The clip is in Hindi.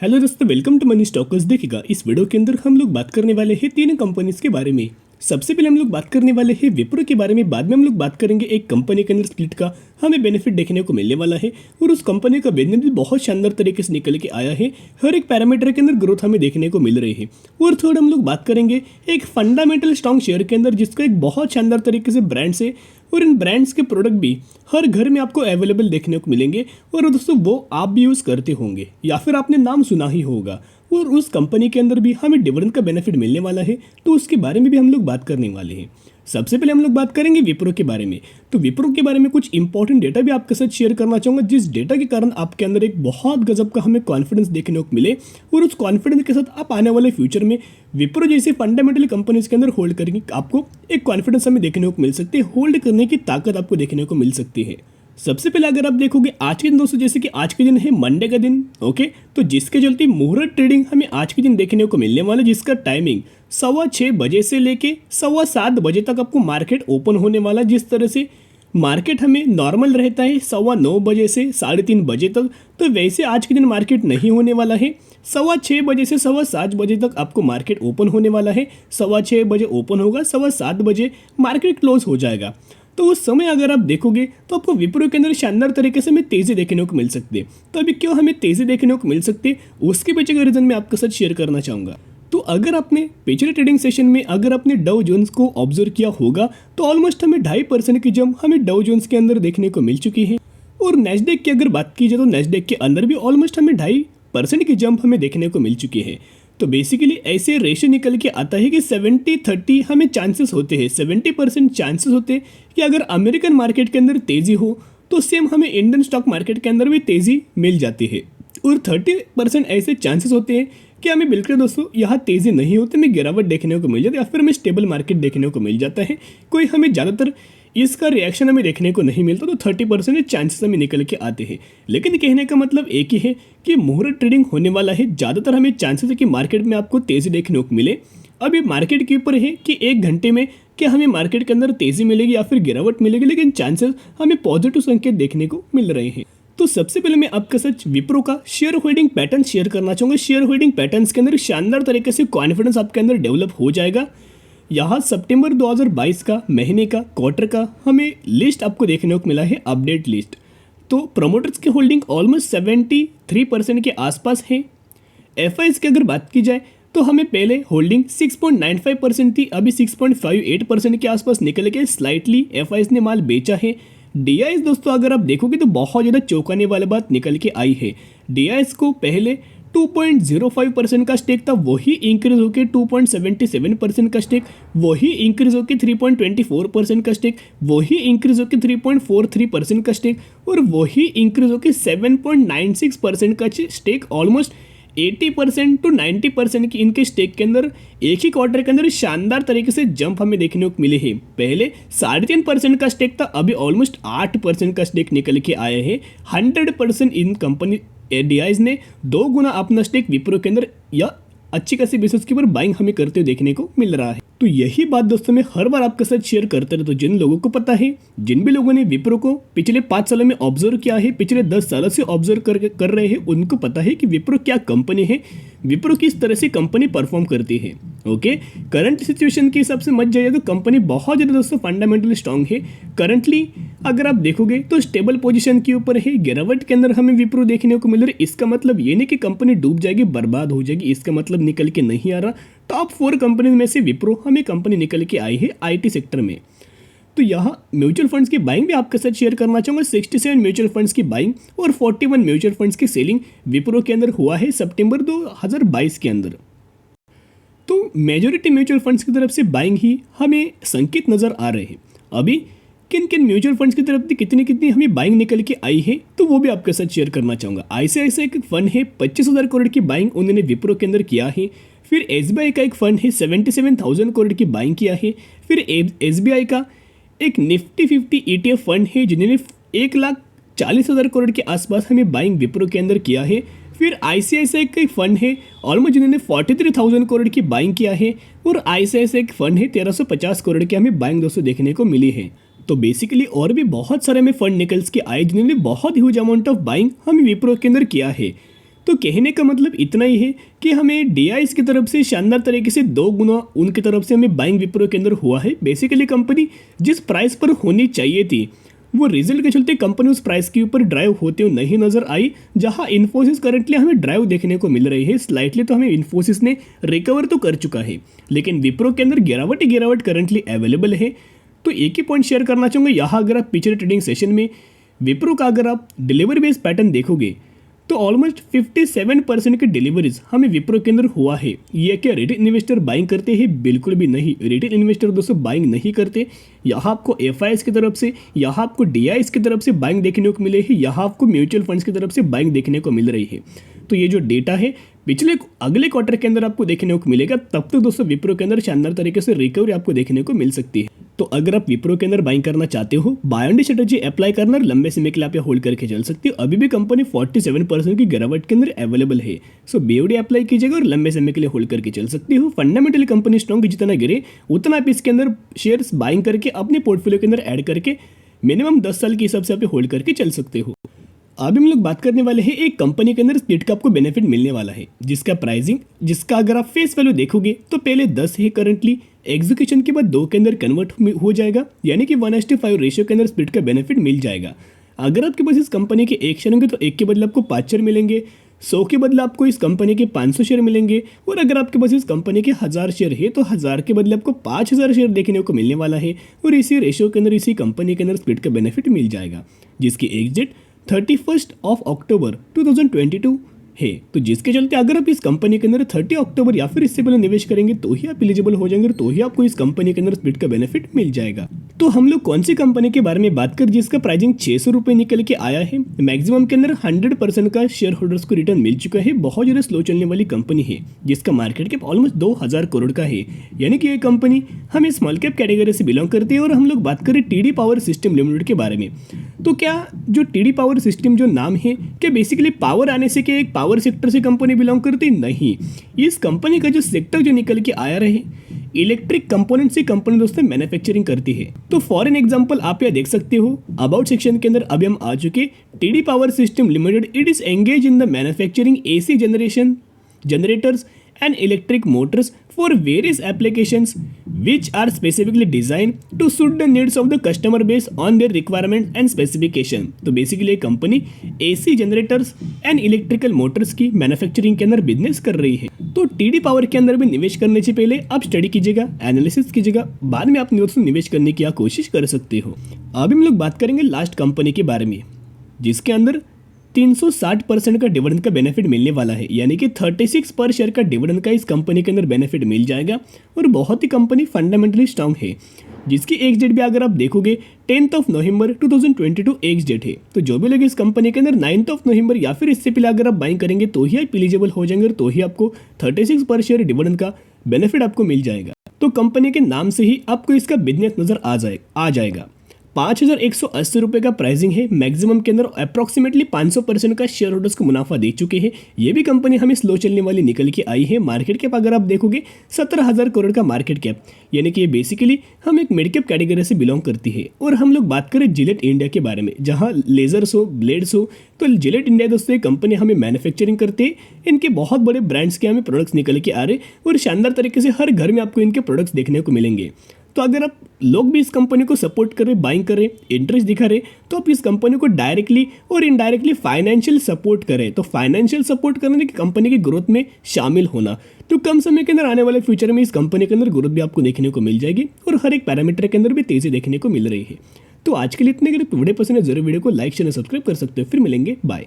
हेलो दोस्तों, वेलकम टू मनी स्टॉकर्स। देखिएगा, इस वीडियो के अंदर हम लोग बात करने वाले हैं तीन कंपनीज के बारे में। सबसे पहले हम लोग बात करने वाले हैं विप्रो के बारे में। बाद में हम लोग बात करेंगे एक कंपनी के अंदर स्प्लिट का हमें बेनिफिट देखने को मिलने वाला है और उस कंपनी का बिजनेस भी बहुत शानदार तरीके से निकल के आया है। हर एक पैरामीटर के अंदर ग्रोथ हमें देखने को मिल रही है। और थर्ड हम लोग बात करेंगे एक फंडामेंटल स्ट्रॉन्ग शेयर के अंदर जिसका एक बहुत शानदार तरीके से ब्रांड्स है और इन ब्रांड्स के प्रोडक्ट भी हर घर में आपको अवेलेबल देखने को मिलेंगे। और दोस्तों वो आप भी यूज़ करते होंगे या फिर आपने नाम सुना ही होगा। और उस कंपनी के अंदर भी हमें डिविडेंड का बेनिफिट मिलने वाला है, तो उसके बारे में भी हम लोग बात करने वाले हैं। सबसे पहले हम लोग बात करेंगे विप्रो के बारे में। तो विप्रो के बारे में कुछ इंपॉर्टेंट डेटा भी आपके साथ शेयर करना चाहूँगा, जिस डेटा के कारण आपके अंदर एक बहुत गजब का हमें कॉन्फिडेंस देखने को मिले और उस कॉन्फिडेंस के साथ आप आने वाले फ्यूचर में विप्रो जैसी फंडामेंटल कंपनीज के अंदर होल्ड करेंगे। आपको एक कॉन्फिडेंस हमें देखने को मिल सकती है, होल्ड करने की ताकत आपको देखने को मिल सकती है। सबसे पहले अगर आप देखोगे आज के दिन दोस्तों, जैसे कि आज के दिन है मंडे का दिन, ओके, तो जिसके चलते मुहूर्त ट्रेडिंग हमें आज के दिन देखने को मिलने वाला है, जिसका टाइमिंग 6:15 बजे से लेके 7:15 बजे तक आपको मार्केट ओपन होने वाला है। जिस तरह से मार्केट हमें नॉर्मल रहता है 9:15 बजे से 3:30 बजे तक, तो वैसे आज के दिन मार्केट नहीं होने वाला है। 6:15 बजे से 7:15 बजे तक आपको मार्केट ओपन होने वाला है। 6:15 बजे ओपन होगा, 7:15 बजे मार्केट क्लोज हो जाएगा। तो उस समय अगर आप देखोगे तो आपको विप्रो के अंदर शानदार तरीके से हमें तेज़ी देखने को मिल सकती है। तो अभी क्यों हमें तेज़ी देखने को मिल सकती है, उसके पीछे का रीज़न मैं आपके साथ शेयर करना चाहूँगा। तो अगर आपने पिछले ट्रेडिंग सेशन में अगर आपने डाउ जोन्स को ऑब्जर्व किया होगा तो ऑलमोस्ट हमें 2.5% की जंप हमें डाउ जोन्स के अंदर देखने को मिल चुकी है। और नैस्डैक की अगर बात की जाए तो नैस्डैक के अंदर भी ऑलमोस्ट हमें 2.5% की जंप हमें देखने को मिल चुकी है। तो बेसिकली ऐसे रेशियो निकल के आता है कि 70-30 हमें चांसेस होते हैं, 70% चांसेस होते हैं कि अगर अमेरिकन मार्केट के अंदर तेज़ी हो तो सेम हमें इंडियन स्टॉक मार्केट के अंदर भी तेज़ी मिल जाती है। और 30% ऐसे चांसेस होते हैं कि हमें बिल्कुल दोस्तों यहाँ तेज़ी नहीं होती, हमें गिरावट देखने को मिल जाती है या फिर हमें स्टेबल मार्केट देखने को मिल जाता है। कोई हमें ज़्यादातर इसका रिएक्शन हमें देखने को नहीं मिलता, तो 30% चांसेस हमें निकल के आते हैं। लेकिन कहने का मतलब एक ही है कि मुहूर्त ट्रेडिंग होने वाला है, ज़्यादातर हमें चांसेस है कि मार्केट में आपको तेज़ी देखने को मिले। अब ये मार्केट के ऊपर है कि 1 घंटे में क्या हमें मार्केट के अंदर तेज़ी मिलेगी या फिर गिरावट मिलेगी, लेकिन चांसेस हमें पॉजिटिव संकेत देखने को मिल रहे हैं। तो सबसे पहले मैं आपके साथ विप्रो का शेयर होल्डिंग पैटर्न शेयर करना चाहूँगा। शेयर होल्डिंग पैटर्न्स के अंदर शानदार तरीके से कॉन्फिडेंस आपके अंदर डेवलप हो जाएगा। यहाँ सितंबर 2022 का महीने का क्वार्टर का हमें लिस्ट आपको देखने को मिला है, अपडेट लिस्ट। तो प्रमोटर्स की होल्डिंग ऑलमोस्ट 73% के आसपास है। एफआईज की अगर बात की जाए तो हमें पहले होल्डिंग 6.95% थी, अभी 6.58% के आसपास निकल के स्लाइटली एफआईज ने माल बेचा है। डीआईएस दोस्तों अगर आप देखोगे तो बहुत ज़्यादा चौंकाने वाली बात निकल के आई है। डीआईएस को पहले 2.05% का स्टेक था, वही इंक्रीज होकर 2.77% का स्टेक, वही इंक्रीज होकर 3.24% का स्टेक, वही इंक्रीज होकर 3.43% का स्टेक और वही इंक्रीज होकर 7.96% का स्टेक। ऑलमोस्ट 80% to 90% की इनके स्टेक के अंदर एक ही क्वार्टर के अंदर शानदार तरीके से जंप हमें देखने को मिले हैं। पहले 3.5% का स्टेक था, अभी ऑलमोस्ट 8% का स्टेक निकल के आए हैं। 100% इन कंपनी डीआईज ने 2 गुना अपना स्टेक विप्रो के अंदर या अच्छी खासी बेसिस के ऊपर बाइंग हमें करते हुए देखने को मिल रहा है। तो यही बात दोस्तों मैं हर बार आपके साथ शेयर करते रहता हूँ। जिन लोगों को पता है, जिन भी लोगों ने विप्रो को पिछले 5 सालों में ऑब्जर्व किया है, पिछले 10 सालों से ऑब्जर्व कर रहे हैं, उनको पता है कि विप्रो क्या कंपनी है, विप्रो किस तरह से कंपनी परफॉर्म करती है। ओके, करंट सिचुएशन के हिसाब से मत जाइए तो कंपनी बहुत ज़्यादा दोस्तों फंडामेंटली स्ट्रांग है। करंटली अगर आप देखोगे तो स्टेबल पोजीशन के ऊपर है, गिरावट के अंदर हमें विप्रो देखने को मिल रहा है। इसका मतलब ये नहीं कि कंपनी डूब जाएगी, बर्बाद हो जाएगी, इसका मतलब निकल के नहीं आ रहा। टॉप 4 कंपनी में से विप्रो हमें कंपनी निकल के आई है आईटी सेक्टर में। तो यहाँ म्यूचुअल फंड्स की बाइंग भी आपके साथ शेयर करना चाहूँगा। 67 म्यूचुअल फंड्स की बाइंग और 41 म्यूचुअल फंड्स की सेलिंग विप्रो के अंदर हुआ है सितंबर 2022 के अंदर। तो मेजॉरिटी म्यूचुअल फंड्स की तरफ से बाइंग ही हमें संकेत नज़र आ रहे हैं। अभी किन किन म्यूचुअल फंड्स की तरफ से कितनी हमें बाइंग निकल के आई है, तो वो भी आपके साथ शेयर करना चाहूँगा। आईसीआईसीआई एक फंड है, 25,000 करोड़ की बाइंग उन्होंने विप्रो के अंदर किया है। फिर एसबीआई का एक फंड है, 77,000 करोड़ की बाइंग किया है। फिर एसबीआई का एक निफ्टी 50 ETF फंड है जिन्होंने 1,40,000 करोड़ के आसपास हमें बाइंग विप्रो के अंदर किया है। फिर आईसीआईसीआई का एक फंड है ऑलमोस्ट जिन्होंने 43,000 करोड़ की बाइंग किया है और आईसीआईसीआई एक फंड है 1,350 करोड़ की हमें बाइंग दोस्तों देखने को मिली है। तो बेसिकली और भी बहुत सारे में फंड निकल्स के आए जिन्होंने बहुत ह्यूज अमाउंट ऑफ बाइंग हमें विप्रो के अंदर किया है। तो कहने का मतलब इतना ही है कि हमें डीआईएस की तरफ से शानदार तरीके से 2 गुना उनकी तरफ से हमें बाइंग विप्रो के अंदर हुआ है। बेसिकली कंपनी जिस प्राइस पर होनी चाहिए थी वो रिजल्ट के चलते कंपनी उस प्राइस के ऊपर ड्राइव होते हुए नहीं नजर आई। जहां इन्फोसिस करंटली हमें ड्राइव देखने को मिल रही है स्लाइटली, तो हमें इन्फोसिस ने रिकवर तो कर चुका है, लेकिन विप्रो के अंदर गिरावट ही गिरावट करंटली अवेलेबल है। तो एक ही पॉइंट शेयर करना चाहूँगा, यहाँ अगर आप पिछले ट्रेडिंग सेशन में विप्रो का अगर आप डिलीवरी बेस पैटर्न देखोगे तो ऑलमोस्ट 57% की डिलीवरीज हमें विप्रो के अंदर हुआ है। ये क्या रिटेल इन्वेस्टर बाइंग करते हैं? बिल्कुल भी नहीं, रिटेल इन्वेस्टर दोस्तों बाइंग नहीं करते। यहाँ आपको एफआईएस की तरफ से, यहाँ आपको डीआईएस की तरफ से बाइंग देखने को मिले है, यहाँ आपको म्यूचुअल फंड्स की तरफ से बाइंग देखने को मिल रही है। तो ये जो डेटा है पिछले अगले क्वार्टर के अंदर आपको देखने को मिलेगा, तब तक दोस्तों विप्रो के अंदर शानदार तरीके से रिकवरी आपको देखने को मिल सकती है। तो अगर आप विप्रो के अंदर बाइंग करना चाहते हो, buy on dip strategy apply करना, लंबे समय के लिए आप यहाँ होल्ड करके चल सकते हो। अभी भी कंपनी 47% की गिरावट के अंदर अवेलेबल है। सो बीओडी अप्लाई कीजिएगा और लंबे समय के लिए होल्ड करके चल सकते हो। फंडामेंटली कंपनी स्ट्रॉन्ग, जितना गिरे उतना आप इसके अंदर शेयर्स बाइंग करके अपने पोर्टफोलियो के अंदर ऐड करके मिनिमम 10 साल के हिसाब से आप होल्ड करके चल सकते हो। अभी हम लोग बात करने वाले हैं एक कंपनी के अंदर स्प्लिट का आपको बेनिफिट मिलने वाला है, जिसका प्राइसिंग, जिसका अगर आप फेस वैल्यू देखोगे तो पहले 10 है करंटली, एग्जीक्यूशन के बाद 2 के अंदर कन्वर्ट हो जाएगा, यानी कि 1:5 रेशियो के अंदर स्प्लिट का बेनिफिट मिल जाएगा। अगर आपके पास इस कंपनी के 1 शेयर होंगे तो 1 के बदले आपको 5 शेयर मिलेंगे, 100 के बदले आपको इस कंपनी के 500 शेयर मिलेंगे, और अगर आपके पास इस कंपनी के 1000 शेयर है तो 1000 के बदले आपको 5000 शेयर देखने को मिलने वाला है। और इसी रेशियो के अंदर इसी कंपनी के अंदर स्प्लिट का बेनिफिट मिल जाएगा, जिसकी एग्जिट 31 अक्टूबर 2022 है। तो जिसके चलते अगर आप इस कंपनी के अंदर 30 अक्टूबर या फिर इससे पहले निवेश करेंगे तो ही आप एलिजिबल हो जाएंगे, तो ही आपको इस कंपनी के अंदर स्प्लिट का बेनिफिट मिल जाएगा। तो हम लोग कौन सी कंपनी के बारे में बात कर जिसका प्राइसिंग 600 रुपये निकल के आया है। मैक्सिमम के अंदर 100% का शेयर होल्डर्स को रिटर्न मिल चुका है। बहुत ज़्यादा स्लो चलने वाली कंपनी है, जिसका मार्केट कैप ऑलमोस्ट 2000 करोड़ का है, यानी कि ये कंपनी हमें स्मॉल कैप कैटेगरी से बिलोंग करती है। और हम लोग बात करें टीडी पावर सिस्टम लिमिटेड के बारे में, तो क्या जो टीडी पावर सिस्टम जो नाम है, क्या बेसिकली पावर आने से क्या एक पावर सेक्टर से कंपनी बिलोंग करती? नहीं, इस कंपनी का जो सेक्टर जो निकल के आया रहे, इलेक्ट्रिक कंपोनेंट से कंपनी दोस्तों मैन्युफैक्चरिंग करती है। तो फॉर एन एग्जांपल आप यहाँ देख सकते हो, अबाउट सेक्शन के अंदर अभी हम आ चुके। TD power system limited it is engage in the manufacturing AC generators and electric motors for various applications which are specifically designed to suit the needs of the customer based on their requirement and specification। तो basically company AC generators and electrical Motors की मैन्युफैक्चरिंग के अंदर बिजनेस कर रही है। तो टीडी पावर के अंदर भी निवेश करने से पहले आप स्टडी कीजिएगा, एनालिसिस कीजिएगा, बाद में आप निवेश करने की कोशिश कर सकते हो। अभी हम लोग बात करेंगे लास्ट कंपनी के बारे में, जिसके अंदर 360% का डिविडेंड का बेनिफिट मिलने वाला है, यानी कि 36 पर शेयर का डिविडेंड का इस कंपनी के अंदर बेनिफिट मिल जाएगा। और बहुत ही कंपनी फंडामेंटली स्ट्रांग है, जिसकी एक्स डेट भी अगर आप देखोगे 10 नवंबर 2022 एक्स डेट है। तो जो भी लोग इस कंपनी के अंदर 9 नवंबर या फिर इससे पहले अगर आप बाइंग करेंगे तो ही आप एलिजिबल हो जाएंगे, और तो ही आपको 36 पर शेयर डिविडेंड का बेनिफिट आपको मिल जाएगा। तो कंपनी के नाम से ही आपको इसका बिजनेस नजर आ जाएगा। 5180 रुपये का प्राइसिंग है। मैक्सिमम के अंदर अप्रॉक्सीमेटली 500% का शेयर होल्डर्स को मुनाफा दे चुके हैं। ये भी कंपनी हमें स्लो चलने वाली निकल के आई है। मार्केट कैप अगर आप देखोगे 17,000 करोड़ का मार्केट कैप, यानी कि ये बेसिकली हम एक मिड कैप कैटेगरी से बिलोंग करती है। और हम लोग बात करें जिलेट इंडिया के बारे में, जहाँ लेजर्स हो, ब्लेड्स हो, तो जिलेट इंडिया दोस्तों कंपनी हमें मैन्युफैक्चरिंग करते हैं। इनके बहुत बड़े ब्रांड्स के हमें प्रोडक्ट्स निकल के आ रहे और शानदार तरीके से हर घर में आपको इनके प्रोडक्ट्स देखने को मिलेंगे। तो अगर आप लोग भी इस कंपनी को सपोर्ट कर रहे, बाइंग कर रहे, इंटरेस्ट दिखा रहे, तो आप इस कंपनी को डायरेक्टली और इनडायरेक्टली फाइनेंशियल सपोर्ट करें। तो फाइनेंशियल सपोर्ट करने की कंपनी की ग्रोथ में शामिल होना, तो कम समय के अंदर आने वाले फ्यूचर में इस कंपनी के अंदर ग्रोथ भी आपको देखने को मिल जाएगी और हर एक पैरामीटर के अंदर भी तेजी देखने को मिल रही है। तो आज के लिए इतने, अगर वीडियो पसंद है जरूर वीडियो को लाइक शेयर सब्सक्राइब कर सकते हो। फिर मिलेंगे, बाय।